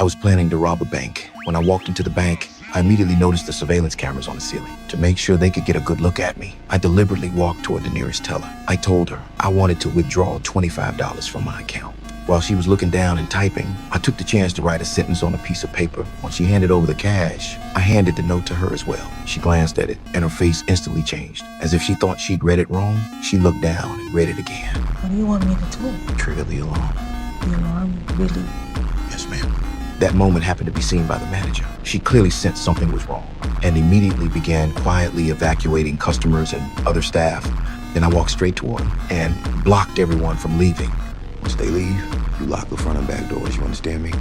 I was planning to rob a bank. When I walked into the bank, I immediately noticed the surveillance cameras on the ceiling. To make sure they could get a good look at me, I deliberately walked toward the nearest teller. I told her I wanted to withdraw $25 from my account. While she was looking down and typing, I took the chance to write a sentence on a piece of paper. When she handed over the cash, I handed the note to her as well. She glanced at it, and her face instantly changed. As if she thought she'd read it wrong, she looked down and read it again. What do you want me to do? Trigger the alarm. The alarm, really? Yes, ma'am. That moment happened to be seen by the manager. She clearly sensed something was wrong and immediately began quietly evacuating customers and other staff. Then I walked straight toward them and blocked everyone from leaving. Once they leave, you lock the front and back doors, you understand me?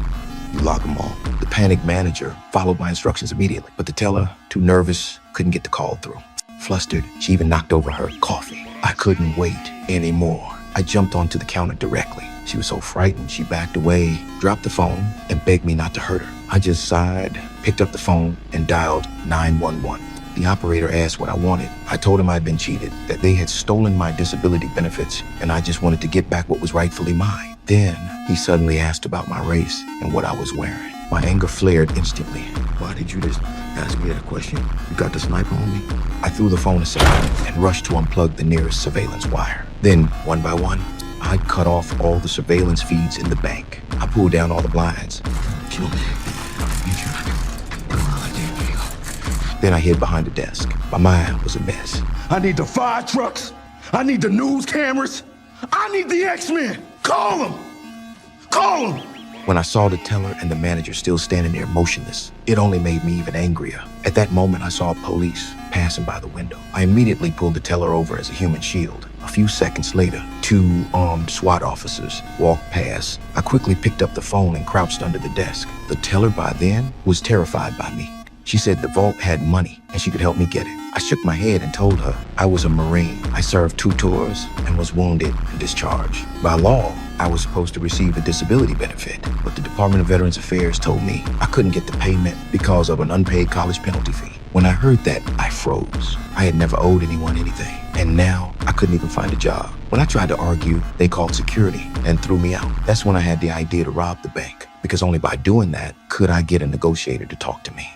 You lock them all. The panicked manager followed my instructions immediately, but the teller, too nervous, couldn't get the call through. Flustered, she even knocked over her coffee. I couldn't wait anymore. I jumped onto the counter directly. She was so frightened, she backed away, dropped the phone, and begged me not to hurt her. I just sighed, picked up the phone, and dialed 911. The operator asked what I wanted. I told him I'd been cheated, that they had stolen my disability benefits, and I just wanted to get back what was rightfully mine. Then, he suddenly asked about my race and what I was wearing. My anger flared instantly. Why did you just ask me that question? You got the sniper on me? I threw the phone aside and rushed to unplug the nearest surveillance wire. Then, one by one, I cut off all the surveillance feeds in the bank. I pulled down all the blinds. Kill me. Then I hid behind the desk. My mind was a mess. I need the fire trucks. I need the news cameras. I need the X-Men. Call them. Call them. When I saw the teller and the manager still standing there motionless, it only made me even angrier. At that moment, I saw police passing by the window. I immediately pulled the teller over as a human shield. A few seconds later, 2 armed SWAT officers walked past. I quickly picked up the phone and crouched under the desk. The teller by then was terrified by me. She said the vault had money and she could help me get it. I shook my head and told her I was a Marine. I served 2 tours and was wounded and discharged. By law, I was supposed to receive a disability benefit, but the Department of Veterans Affairs told me I couldn't get the payment because of an unpaid college penalty fee. When I heard that, I froze. I had never owed anyone anything, and now I couldn't even find a job. When I tried to argue, they called security and threw me out. That's when I had the idea to rob the bank, because only by doing that could I get a negotiator to talk to me.